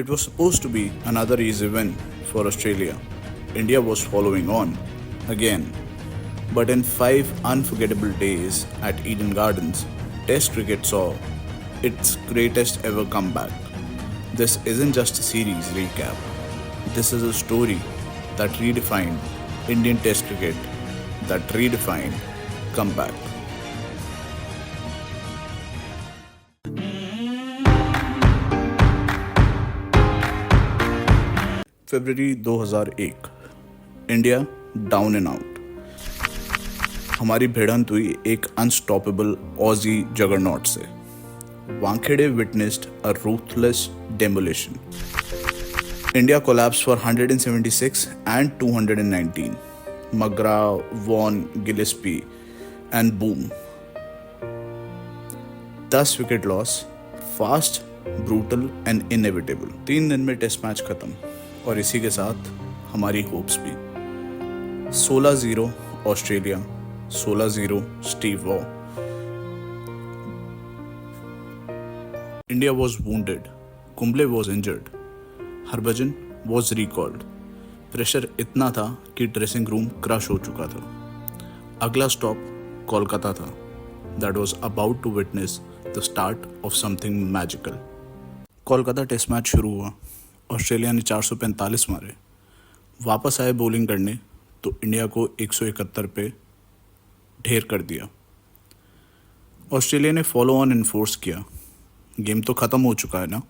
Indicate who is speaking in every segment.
Speaker 1: It was supposed to be another easy win for Australia. India was following on again. But in 5 unforgettable days at Eden Gardens, Test cricket saw its greatest ever comeback. This isn't just a series recap. This is a story that redefined Indian Test cricket, that redefined comeback. February 2001, India down and out. हमारी भिड़ंत हुई एक unstoppable Aussie juggernaut से. Wankhede witnessed a ruthless demolition. India collapsed for 176 and 219. McGrath, Vaughan, Gillespie and boom. 10 wicket loss, fast, brutal and inevitable. 3 दिन में test match खत्म और इसी के साथ हमारी होप्स भी. 16-0 Australia, 16-0 Steve Waugh. India was wounded. Kumble was injured. Harbhajan was recalled. Pressure इतना था कि ड्रेसिंग रूम क्रश हो चुका था. अगला स्टॉप कोलकाता था. That was about to witness the start of something magical. Kolkata test match शुरू हुआ. ऑस्ट्रेलिया ने 445 मारे. वापस आए बॉलिंग करने तो इंडिया को 171 पे ढेर कर दिया. ऑस्ट्रेलिया ने फॉलो ऑन इन्फोर्स किया. गेम तो ख़त्म हो चुका है ना.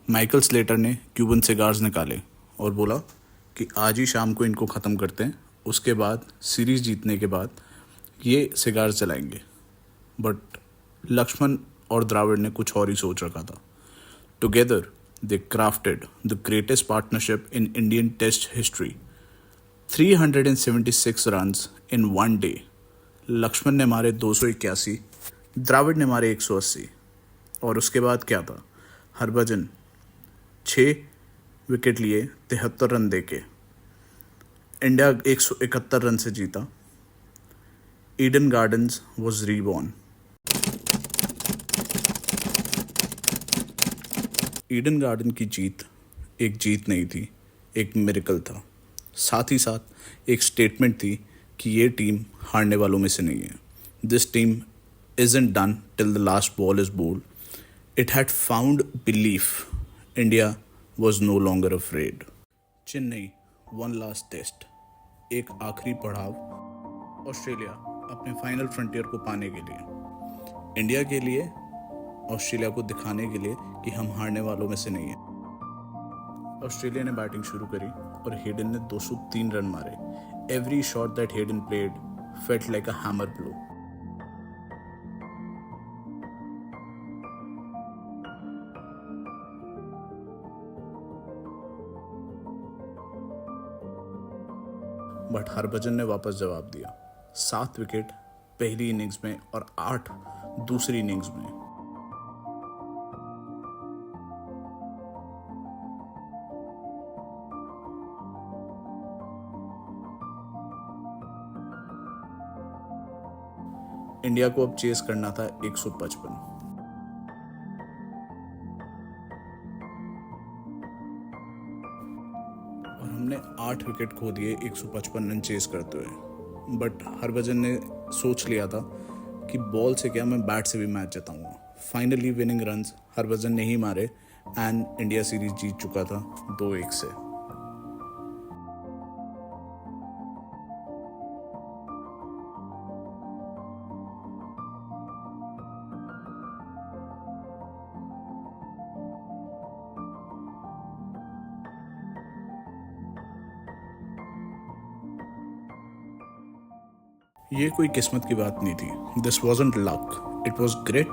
Speaker 1: माइकल स्लेटर ने क्यूबन सिगार्स निकाले और बोला कि आज ही शाम को इनको ख़त्म करते हैं. उसके बाद सीरीज़ जीतने के बाद ये सिगार्स चलाएंगे. बट लक्ष्मण और द्राविड़ ने कुछ और ही सोच रखा था. Together they crafted the greatest partnership in Indian test history. 376 runs in one day. Laxman ने मारे 281, द्राविड़ ने मारे 180. और उसके बाद क्या था. हरभजन 6 विकेट लिए 73 रन देके इंडिया 171 रन से जीता. Eden gardens was reborn. Eden garden की जीत एक जीत नहीं थी, एक मिरेकल था. साथ ही साथ एक स्टेटमेंट थी कि ये टीम हारने वालों में से नहीं है. This team isn't done till the last ball is bowled. It had found belief. India was no longer afraid. Chennai, one last test. एक आखिरी पड़ाव. ऑस्ट्रेलिया अपने फाइनल फ्रंटियर को पाने के लिए. इंडिया के लिए, ऑस्ट्रेलिया को दिखाने के लिए कि हम हारने वालों में से नहीं हैं. ऑस्ट्रेलिया ने बैटिंग शुरू करी और हेडन ने 203 रन मारे. Every shot that Hayden played felt like a hammer blow. But Harbhajan ने वापस जवाब दिया. 7 विकेट पहली इनिंग्स में और 8 दूसरी इनिंग्स में. इंडिया को अब चेस करना था 155. हमने 8 विकेट खो दिए 155 रन चेस करते हुए. बट हरभजन ने सोच लिया था कि बॉल से क्या, मैं बैट से भी मैच जिताऊंगा. फाइनली विनिंग रन्स हरभजन ने ही मारे एंड इंडिया सीरीज जीत चुका था 2-1 से. ये कोई किस्मत की बात नहीं थी. This wasn't luck, it was great.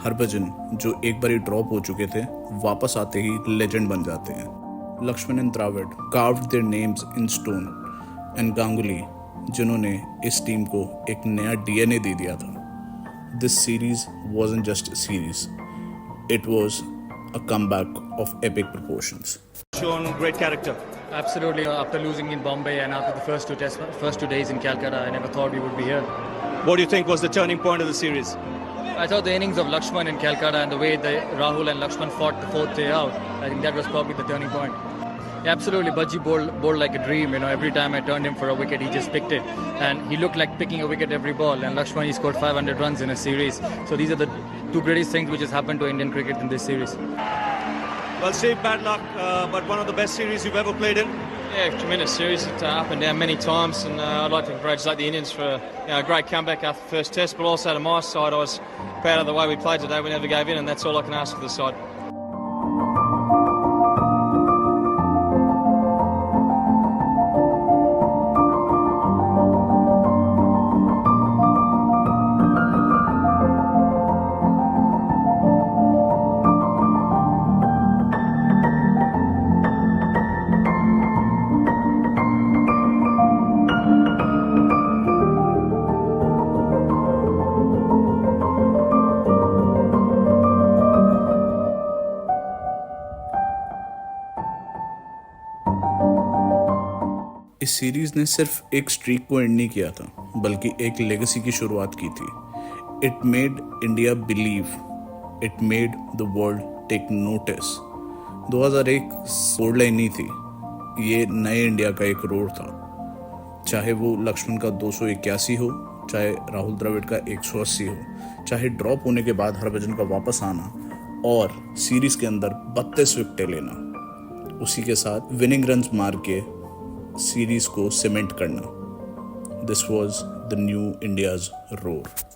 Speaker 1: Harbhajan जो एक बार ड्रॉप हो चुके थे, वापस आते ही लेजेंड बन जाते हैं. Laxman and Dravid carved their names in stone. And Ganguly जिन्होंने इस टीम को एक नया डीएनए दे दिया था. This series wasn't just a series, it was a comeback of epic proportions.
Speaker 2: Shown great character.
Speaker 3: Absolutely. After losing in Bombay and after the first two days in Calcutta, I never thought we would be here.
Speaker 2: What do you think was the turning point of the series?
Speaker 3: I thought the innings of Lakshman in Calcutta and the way Rahul and Lakshman fought the fourth day out, I think that was probably the turning point. Yeah, absolutely, Bajji bowled like a dream. Every time I turned him for a wicket, he just picked it, and he looked like picking a wicket every ball. And Lakshman, he scored 500 runs in a series. So these are the two greatest things which has happened to Indian cricket in this series.
Speaker 2: Well, Steve, bad luck, but one of the best series you've ever played in.
Speaker 4: Yeah, tremendous series. It's up and down many times, and I'd like to congratulate the Indians for a great comeback after the first test, but also to my side, I was proud of the way we played today. We never gave in, and that's all I can ask of the side.
Speaker 1: इस series ने सिर्फ एक streak को and नहीं किया था, बल्कि एक लेगेसी की शुरुआत की थी. It made India believe, it made the world take notice. 2001 board line नहीं थी, ये नए इंडिया का एक रोड था. चाहे वो लक्ष्मण का 281 हो, चाहे राहुल द्रविड़ का 180 हो, चाहे ड्रॉप होने के बाद हरभजन का वापस आना और सीरीज के अंदर 32 विकेटें लेना, उसी के साथ विनिंग रन्स मार के सीरीज को सीमेंट करना. This was the new India's roar.